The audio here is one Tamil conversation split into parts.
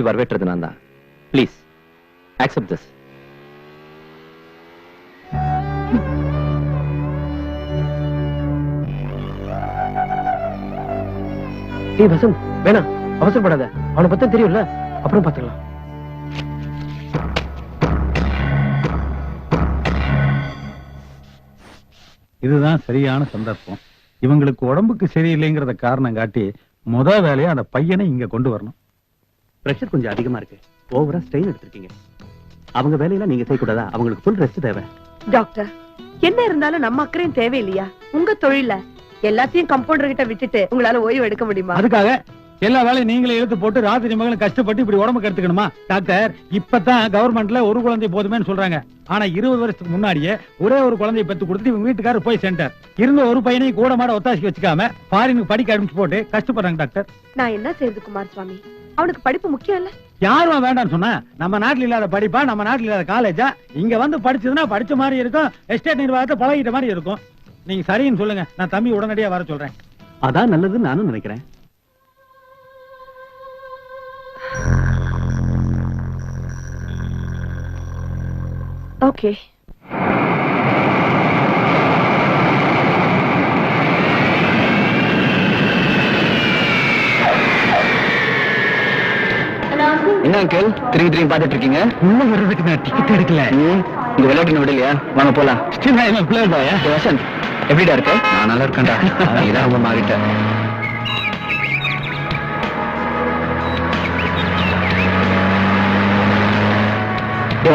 குமாரசாமி வரவேற்றது நான் தான். Please accept this. வசந்த் வேணாம், அவசரப்படாத. அவனை பத்தி தெரியும்ல, அப்புறம் பாத்துக்கலாம். இதுதான் சரியான சந்தர்ப்பம். இவங்களுக்கு உடம்புக்கு சரியில்லைங்கிறத காரணம் காட்டி முத வேலையா அந்த பையனை இங்க கொண்டு வரணும். பிரஷர் கொஞ்சம் அதிகமா இருக்கு. ஓவரா ஸ்ட்ரெயின் எடுத்திருக்கீங்க. அவங்க வேலையெல்லாம் நீங்க செய்யக்கூடாதா? அவங்களுக்கு ஃபுல் ரெஸ்ட் தேவை. டாக்டர், என்ன இருந்தாலும் நம்ம அக்கறையும் தேவையில்லையா? உங்க தொழில எல்லாத்தையும் கம்பவுண்டர் கிட்ட விட்டுட்டு உங்களால ஓய்வு எடுக்க முடியுமா? அதுக்காக எல்லா வேலையும் நீங்களே இழுத்து போட்டு ராத்திரி மகளும் கஷ்டப்பட்டு இப்படி உடம்புக்கு எடுத்துக்கணுமா? டாக்டர், இப்பதான் கவர்மெண்ட்ல ஒரு குழந்தை போதுமேன்னு சொல்றாங்க. ஆனா 20 வருஷத்துக்கு முன்னாடியே ஒரே ஒரு குழந்தையை பெத்து கொடுத்து இவங்க வீட்டுக்காரர் போய் சென்டர் இருந்த ஒரு பையனையும் கூட மாட ஒத்தாசி வச்சுக்காம ஃபாரினுக்கு படிக்க ஆரம்பிச்சு போட்டு கஷ்டப்படுறாங்க டாக்டர். நான் என்ன செய்யுது குமாரசுவாமி? அவனுக்கு படிப்பு முக்கியம் இல்ல. யாரும் வேண்டாம்னு சொன்னா? நம்ம நாட்டுல இல்லாத படிப்பா, நம்ம நாட்டுல இல்லாத காலேஜா? இங்க வந்து படிச்சதுன்னா படிச்ச மாதிரி இருக்கும், எஸ்டேட் நிர்வாகத்தை பழகிட்ட மாதிரி இருக்கும். நீங்க சரின்னு சொல்லுங்க, நான் தம்பி உடனடியா வர சொல்றேன். அதான் நல்லதுன்னு நானும் நினைக்கிறேன். ஓகே. என்ன அங்கிள் திரும்பி பாத்துட்டு இருக்கீங்க? உள்ள வர்றதுக்கு நான் டிக்கெட் எடுக்கல. இந்த விளையாட்டு விடலையா? வாங்க போலாம். வசந்த் எப்படிடா இருக்க? நான் நல்லா இருக்கேன்டா. இதான் ரொம்ப மாறிட்டேன்.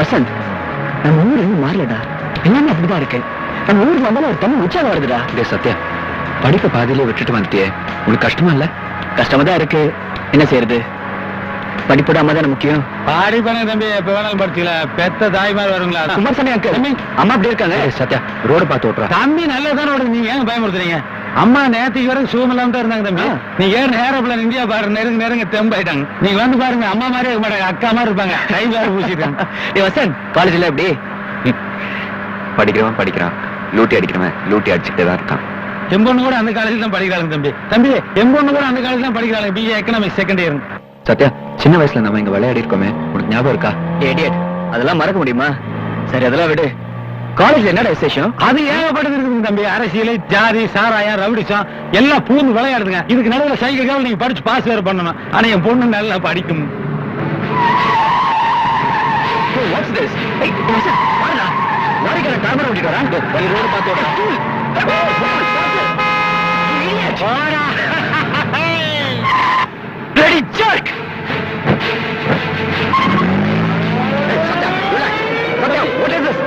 வசந்த், நம்ம ஊர் இன்னும் மாறலடா. எல்லாமே அப்படிதான் இருக்கு. நம்ம ஊருக்கு வந்தாலும் ஒரு தண்ணி உற்சாகம் வருதுடா. சத்யா, படிப்பை பாதியிலே விட்டுட்டு வந்துட்டியே, உனக்கு கஷ்டமா இல்ல? கஷ்டமா தான் இருக்கு. என்ன செய்யறது? படிப்போட அம்மா தானே முக்கியம். பாடி பண்ண தம்பி, எப்ப வேணாலும் படிச்சுக்கல. பெத்த தாய்மார் வருங்களா? குமாரசாமி அங்கிள், அம்மா அப்படி இருக்காங்க. சத்யா, ரோடு பார்த்து ஓட்டுறா. தம்பி நல்லதான ரோடு, நீங்க ஏன் பயமுறுத்துறீங்க? அம்மா நேற்றுக்கு வரைக்கும் சுகமில்லாம தான் இருந்தாங்க தம்பி. நீங்க ஏன் ஏரோப்ளேன் இந்தியா பாரு நெருங்க தெம்பாயிட்டாங்க. நீங்க வந்து பாருங்க, அம்மா மாதிரி இருக்க மாட்டாங்க, அக்கா மாதிரி இருப்பாங்க. கை வேற பூசிட்டாங்க. வசந்த், காலேஜ்ல எப்படி படிக்கிறவன் படிக்கிறான், லூட்டி அடிக்கிறவன் லூட்டி அடிச்சுட்டே தான் இருக்கான். எம்பொண்ணு கூட அந்த காலேஜ் தான் படிக்கிறாங்க தம்பி. தம்பி, எம்பொண்ணு கூட அந்த காலேஜ் தான் படிக்கிறாங்க, BA economics second year. Sathya, சின்ன வயசுல நம்ம இங்க விளையாடி இருக்கோமே, உனக்கு ஞாபகம் இருக்கா? ஏடியட், அதெல்லாம் மறக்க முடியுமா? சரி, அதெல்லாம் விடு. காலேஜ்ல என்னடா விசேஷம்? அது ஏகப்பட்டது இருக்குங்க தம்பி. அரசியல், ஜாதி, சாராயம், ரவுடிசம் எல்லாம் பூந்து விளையாடுதுங்க. இதுக்கு நடுவில் சைக்கிள் நீங்க படிச்சு பாஸ் வேற பண்ணணும். ஆனா என் பொண்ணு நல்லா படிக்கும். கேமரா ஓட்டிட்டு வரேன். ரோடு பார்த்து ஓடுறேன். Bloody jerk! What is this?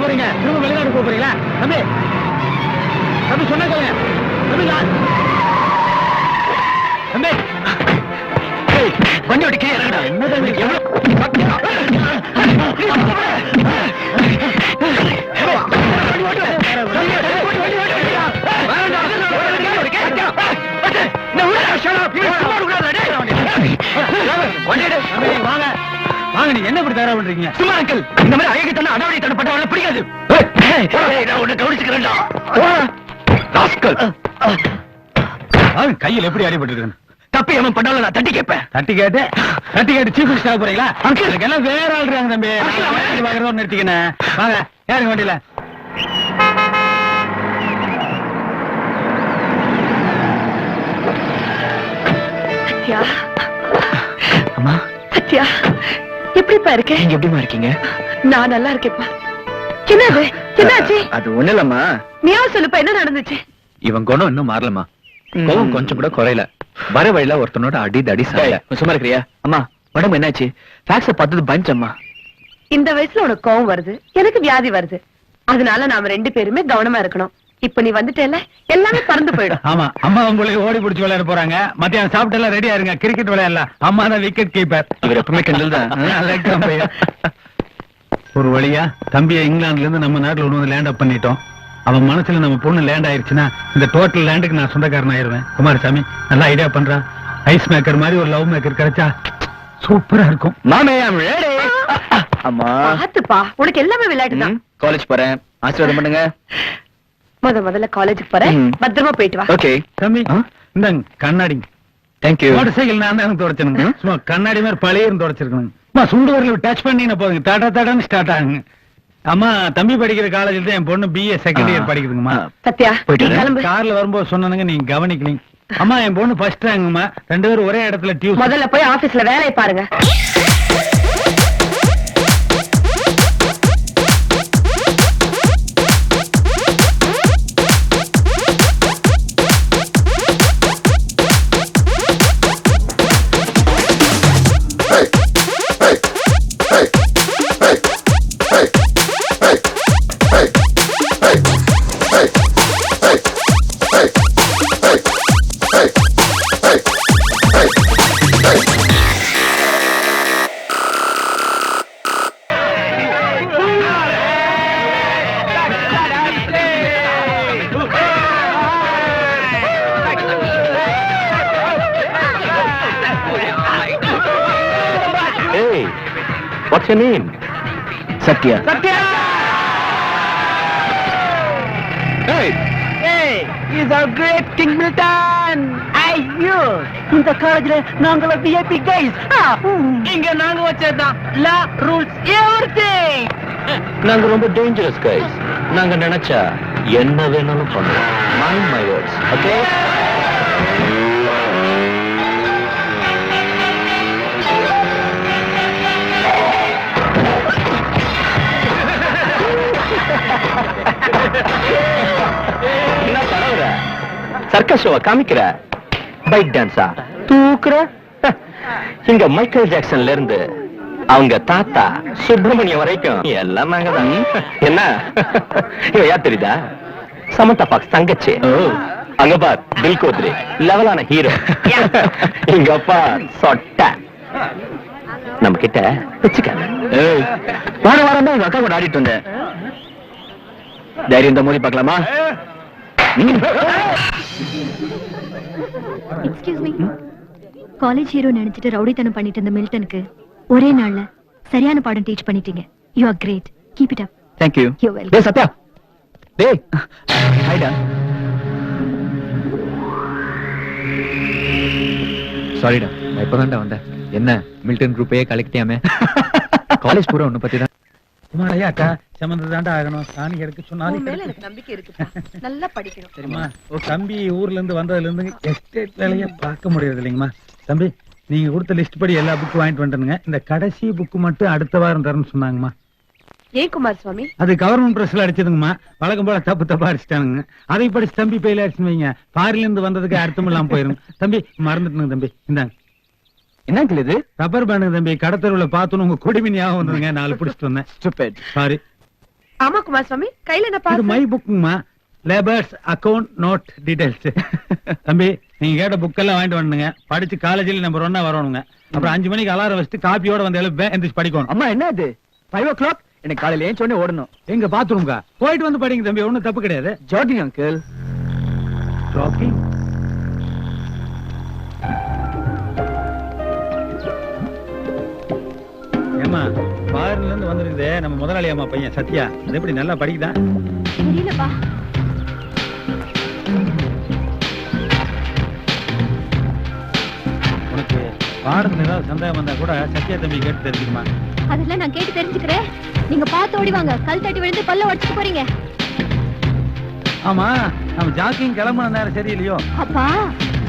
போறீங்க திரும்ப வெளிநாடு போறீங்களா? தம்பி தம்பி சொன்ன கேளுங்க. தம்பி வண்டி ஓட்டிக்கே இறங்கடா. என்ன தம்பி? வாங்க, நீங்க என்ன இப்படி தயாரா பண்றீங்க? சும்மா அங்கிள், இந்த மாதிரி அழகித்தன அடாவடி தடப்பட்டவள பிடிக்காது. நான் உன்னை கவனிச்சுக்கிறேன்டா. கையில் எப்படி அடிபட்டு தப்பி அவன் பண்ணாலும் நான் தட்டி கேட்பேன். தட்டி கேட்டு சீஃப் மினிஸ்டர் போறீங்களா? அங்கிள் எல்லாம் வேற ஆள்றாங்க தம்பி. பாக்குறதோட நிறுத்திக்கினேன். வாங்க, ஏறுங்க வண்டியில. அம்மா, சத்யா, எப்படிப்பா இருக்க? நீங்க எப்படிமா இருக்கீங்க? நான் நல்லா இருக்கேப்பா. என்னது? என்னாச்சு? அது ஒண்ணு இல்லம்மா. நீயா சொல்லுப்பா, என்ன நடந்துச்சு? இவன் குணம் இன்னும் மாறலமா. கோவம் கொஞ்சம் கூட குறையல. வர வழியில ஒருத்தனோட அடி சாய. சும்மா இருக்கிறியா? அம்மா, உடம்பு என்னாச்சு? ஃபேக்ஸ பார்த்தது பஞ்சம்மா. இந்த வயசுல உனக்கு கோவம் வருது, எனக்கு வியாதி வருது. அதனால நாம 2 பேருமே கவனமா இருக்கணும். இப்ப நீ வந்துட்டேல, எல்லாமே பறந்து போயிடும். ஆமா, அம்மா உங்களை ஓடி பிடிச்சி விளையாட போறாங்க. மத்தியானம் சாப்பிட்டு எல்லாம் ரெடியா இருங்க, கிரிக்கெட் விளையாடலாம். அம்மா தான் விக்கெட் கீப்பர். இவர் எப்பவுமே கிண்டல் தான். ஒரு வழியா தம்பியை இங்கிலாந்துல இருந்து நம்ம நாட்டுல ஒண்ணு வந்து லேண்ட் அப் பண்ணிட்டோம். அவன் மனசுல நம்ம பொண்ணு லேண்ட் ஆயிருச்சுன்னா இந்த டோட்டல் லேண்டுக்கு நான் சொந்தக்காரன் ஆயிருவேன். குமாரசாமி நல்லா ஐடியா பண்றான். ஐஸ் மேக்கர் மாதிரி ஒரு லவ் மேக்கர் கிடைச்சா சூப்பரா இருக்கும். மாமே, ஐ அம் ரெடி. அம்மா பாத்துப்பா, உனக்கு எல்லாமே விளையாட்டு தான். காலேஜ் போறேன், ஆசீர்வாதம் பண்ணுங்க. முதல்ல காலேஜுக்கு போறேன், பத்திரமா போயிட்டு வா. ஓகே தம்பி, இந்தாங்க கண்ணாடி. தேங்க்யூ. மோட்டர் சைக்கிள் நான் தான் தொடச்சனுங்க. சும்மா கண்ணாடி மாதிரி பழையன்னு தொடச்சிருக்கணும். அம்மா சுண்டு வரல டச் பண்ணீங்கன்னா போதுங்க, தட தடன்னு ஸ்டார்ட் ஆகுங்க. அம்மா தம்பி படிக்கிற காலேஜில் தான் என் பொண்ணு BA செகண்ட் இயர் படிக்குதுங்கம்மா. சத்யா போயிட்டு நீ கிளம்பு. கார்ல வரும்போது சொன்னானுங்க, நீங்க கவனிக்கலீங்க. அம்மா என் பொண்ணு ஃபர்ஸ்ட் ரேங்க்மா, 2 பேரும் ஒரே இடத்துல டியூஷன். முதல்ல போய் ஆபீஸ்ல வேலையை பாருங்க. What's your name? Satya. Satya! Hey! Hey, he's our great King Milton! ஐயோ, இந்த காலேஜ்ல நாங்கள VIP guys. இங்க நாங்க வச்சதுதான் லா ரூல்ஸ் எவ்ரிதிங். நாங்க ரொம்ப டேஞ்சரஸ் guys. நாங்க நினைச்சா என்ன வேணாலும் பண்ணுவோம். Mind my words, okay? என்ன பரவற? சர்க்கஸ் ஷோவா காமிக்கிற? பைக் டான்ஸா தூக்குற? இங்க மைக்கேல் ஜாக்சன்ல இருந்து அவங்க தாத்தா சுப்பிரமணியம் வரைக்கும் எல்லாம் நாங்க தான். என்ன இவ யார் தெரியுதா? சமந்தா பாக்ஸ் தங்கச்சி. அங்க பார் தில் கோத்ரி லெவலான ஹீரோ. எங்க அப்பா சொட்ட. நம்ம கிட்ட வச்சுக்காங்க. வார வாரம் தான் எங்க அக்கா கூட ஆடிட்டு வந்தேன். தைரியம் தான் மோதி பார்க்கலாமா? Excuse me. காலேஜ் ஹீரோ நினைச்சிட்டு ரவுடித்தனம் பண்ணிட்டு இருந்த மில்டனுக்கு ஒரே நாள்ல சரியான பாடம் டீச் பண்ணிட்டீங்க. You are great. Keep it up. Thank you. You're welcome. டேய் சத்யா. டேய். ஹைடா. சாரிடா, நான் இப்பதான்டா வந்தேன். என்ன மில்டன் குரூப்பையே கலெக்டியாமே? காலேஜ் பூரா ஒண்ணு பத்தி தான். குமாரையா அக்கா சம்மந்த தாண்டா ஆகணும். சாணி எடுக்க சொன்னாலும் மேல எனக்கு நம்பிக்கை இருக்குப்பா. நல்லா படிக்கணும். தெரியுமா? தம்பி ஊர்ல இருந்து வந்ததுல இருந்து எஸ்டேட் வேலையை பார்க்க முடியாது இல்லைங்கம்மா. தம்பி நீங்க கொடுத்த லிஸ்ட் படி எல்லா புக்கும் வாங்கிட்டு வந்துட்டுங்க. இந்த கடைசி புக்கு மட்டும் அடுத்த வாரம் தரேன்னு சொன்னாங்கம்மா. ஏன் குமார் சுவாமி? அது கவர்மெண்ட் பிரஸ்ல அடிச்சதுங்கம்மா. வழக்கம் போல தப்பு தப்பா அடிச்சிட்டானுங்க. அதை படிச்சு தம்பி பெயில அடிச்சுன்னு வைங்க, பாரில இருந்து வந்ததுக்கு அர்த்தம் இல்லாம போயிரும். தம்பி மறந்துட்டுங்க தம்பி. இந்தாங்க. என்ன இது? ரப்பர் பேண்டுங்க தம்பி. கடத்தருவுல பார்த்தோன்னு உங்க குடிமி ஞாபகம் வந்ததுங்க. 4 பிடிச்சிட்டு வந்தேன். Stupid. சாரி. ஆமா குமார் சுவாமி, கையில என்ன இது பாரு. மை புக்குங்கம்மா. Labours account note details. தம்பி நீங்க கேட்ட புக் எல்லாம் வாங்கிட்டு வந்துங்க. படிச்சு காலேஜில் நம்பர் 1 வரணுங்க. அப்புறம் 5 மணிக்கு அலாரம் வச்சுட்டு காப்பியோட வந்து எழுப்பேன். எந்திரிச்சு படிக்கணும். அம்மா என்ன இது? 5 o'clock? எனக்கு காலையில ஏன் சொன்னே ஓடணும். எங்க பாத்ரூம்கா போயிட்டு வந்து படிங்க தம்பி. ஒண்ணும் தப்பு கிடையாது. Jogging uncle. ஜாக்கிங்? ஏமா ஃபாரின்ல இருந்து வந்திருக்குதே நம்ம முதலாளி அம்மா பையன் சத்யா. அது எப்படி நல்லா படிக்குதா? தெரியலப்பா. உனக்கு பாடத்துல ஏதாவது சந்தேகம் வந்தா கூட சத்யா தம்பி கேட்டு தெரிஞ்சுக்குமா? அதெல்லாம் நான் கேட்டு தெரிஞ்சுக்கிறேன். நீங்க பார்த்து ஓடி வாங்க. கல் தட்டி விழுந்து பல்ல உடைச்சிட்டு போறீங்க. ஆமா நம்ம ஜாக்கிங் கிளம்புன நேரம் சரியில்லையோ? அப்பா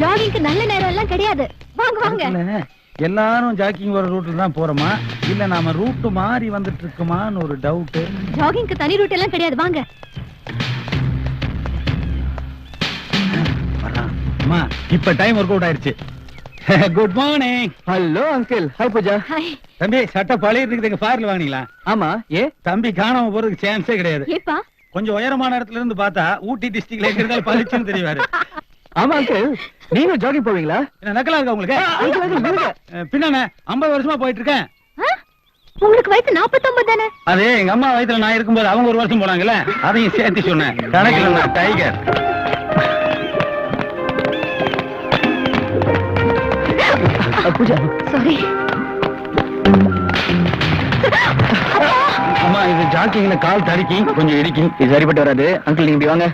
ஜாகிங்க்கு நல்ல நேரம் எல்லாம் கிடையாது. வாங்க வாங்க. இல்ல, எல்லாரும் ஜாக்கிங் ஒரு ரூட்ல தான் போறோமா இல்ல நாம ரூட் மாறி வந்துட்டு இருக்குமான்னு ஒரு டவுட். ஜாகிங்க்கு தனி ரூட் எல்லாம் கிடையாது. வாங்க. அம்மா இப்ப டைம் ஒர்க் அவுட் ஆயிருச்சு. Good morning. Hello uncle. Hi Pooja. Hi. தம்பி சட்டை பழைய இருக்குதுங்க. ஃபாரில் வாங்கினீங்களா? ஆமா. ஏ தம்பி காணாம போறதுக்கு சான்ஸே கிடையாது. ஏப்பா? கொஞ்சம் உயரமான இடத்துல இருந்து பார்த்தா ஊட்டி டிஸ்ட்ரிக்ட்ல எங்க இருந்தாலும் பளிச்சுன்னு தெரிவாரு. ஆமா அங்கிள். நீங்க ஜாகிங் போவீங்களா? என்ன நக்கலா இருக்கா உங்களுக்கு? பின்ன 50 வருஷமா போயிட்டு இருக்கேன். உங்களுக்கு வயசு 49 தானே? அது எங்க அம்மா வயசுல நான் இருக்கும்போது அவங்க 1 வருஷம் போனாங்கல்ல, அதையும் சேர்த்து சொன்னேன். கணக்கில் நான் டைகர். பூஜா. சாரி. அம்மா இது ஜாக்கிங்ல கால் தடுக்கி கொஞ்சம் இடிக்கும். இது சரிப்பட்டு வராது அங்கிள். நீங்க இப்படி வாங்க.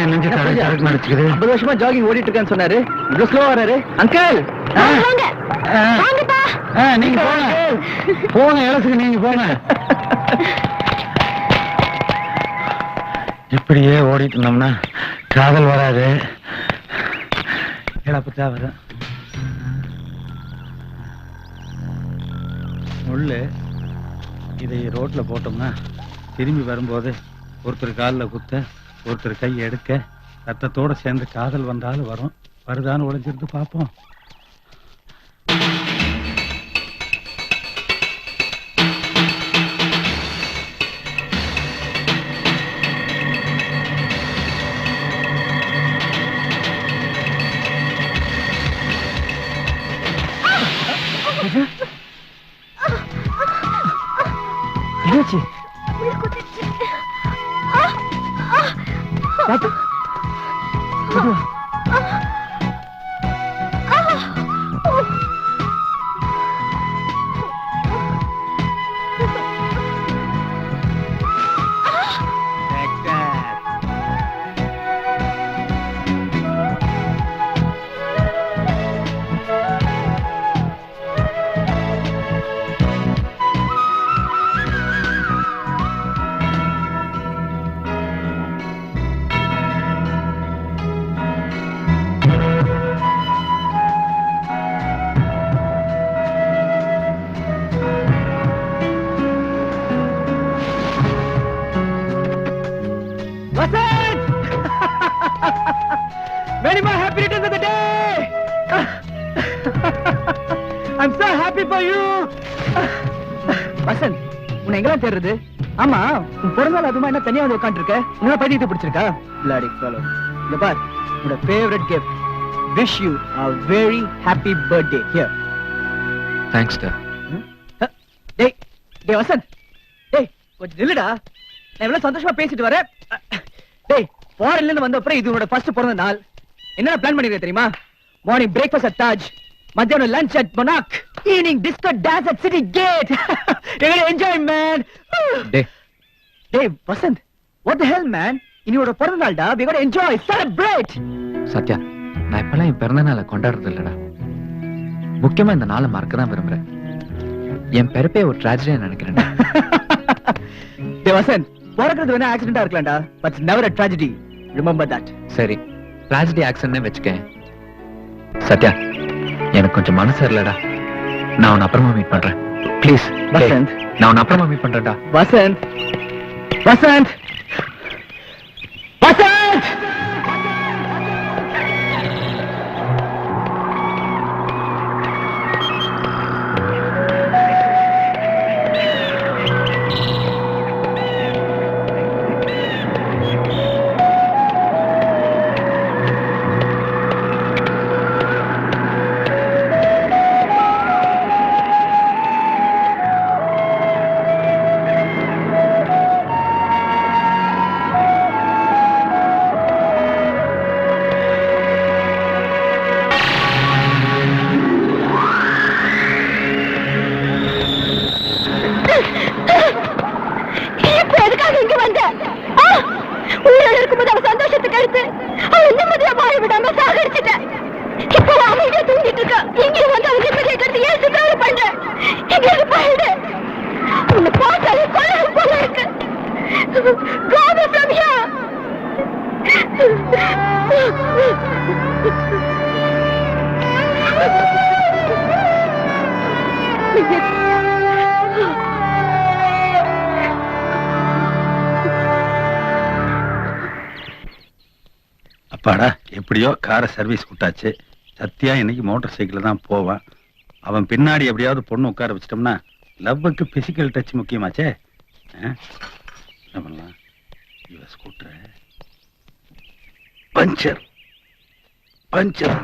என் நெஞ்சு தடக்கு நடிச்சுக்குது. 50 வருஷமா ஜாகிங் ஓடிட்டு இருக்கேன்னு சொன்னாரு, இவ்வளவு ஸ்லோவா வராரு. அங்கிள் நீங்க போங்க போங்க, இடத்துக்கு நீங்க போங்க. இப்படியே ஓடிட்டு இருந்தோம்னா காதல் வராது, இழப்புத்தா வரும். முள்ளு இதை ரோட்ல போட்டோம்னா திரும்பி வரும்போது ஒருத்தர் காலில் குத்த, ஒருத்தர் கை எடுக்க, ரத்தத்தோட சேர்ந்து காதல் வந்தாலும் வரும். வருதான்னு ஒளிஞ்சிருந்து பார்ப்போம். என்னாச்சு? Many more happy returns of the day. I'm so happy for you. Vasanth, உன்னை எங்கெல்லாம் தேடுறது? ஆமா, உன் பிறந்தநாள் அதுமா என்ன தனியா வந்து உட்காந்துருக்க? உன்ன பைத்தியத்தை பிடிச்சிருக்கா? Bloody fellow. இங்க பார், உன்னோட favorite gift. Wish you a very happy birthday. Here. Thanks டா. டேய் டேய் வசந்த், டேய் கொஞ்சம் நில்லுடா. நான் இவ்வளவு சந்தோஷமா பேசிட்டு வரேன். டேய், ஃபாரின்ல இருந்து வந்த அப்புறம் இது உன்னோட ஃபர்ஸ்ட் பிறந்த நாள். என்ன பிளான் பண்ணிருக்க தெரியுமா? மார்னிங் பிரேக்ஃபாஸ்ட் அட் தாஜ், மத்தியானம் lunch at Monac, evening disco dance at city gate. எங்களை என்ஜாய் மேன். டேய் Vasanth, what the hell man? இன்னையோட பிறந்த நாள்டா. we got to enjoy, celebrate. Sathya, நான் இப்பெல்லாம் என் பிறந்த நாளை கொண்டாடுறது இல்லடா. முக்கியமா இந்த நாளை மறக்க தான் விரும்புறேன். என் பிறப்பே ஒரு ட்ராஜடியா நினைக்கிறேன். டேய் வசந்த், பிறக்கிறது வேணா ஆக்சிடென்டா இருக்கலாம்டா, but never a tragedy. Remember that. சரி, ட்ராஜடி ஆக்சிடென்ட் வச்சுக்கேன். சத்யா, எனக்கு கொஞ்சம் மனசு இல்லடா. நான் உன்னை அப்புறமா மீட் பண்றேன். ப்ளீஸ் வசந்த், நான் உன்னை அப்புறமா மீட் பண்றேன்டா. வசந்த், வசந்த், வசந்த். சந்தோஷத்துக்கு அடுத்து அவன் நிம்மதியா வாழ விடாம சாகடிச்சிட்டேன். இப்போ அமைதியா தூங்கிட்டு இருக்கா. இங்க வந்து அவன் நிம்மதியை கருத்து ஏன் சித்தாரு பண்ற? இங்க இருந்து போயிடு. உன்னை பார்த்தாலே கொலை போல இருக்கு. Go away from here. அப்பாடா, எப்படியோ காரை சர்வீஸ் விட்டாச்சு. சத்யா இன்னைக்கு மோட்டார் சைக்கிள் தான் போவான். அவன் பின்னாடி எப்படியாவது பொண்ணு உட்கார வச்சிட்டோம்னா லவ்வுக்கு பிசிக்கல் டச் முக்கியமாச்சே. என்ன பண்ணலாம்? இவ ஸ்கூட்டர் பஞ்சர் பஞ்சர்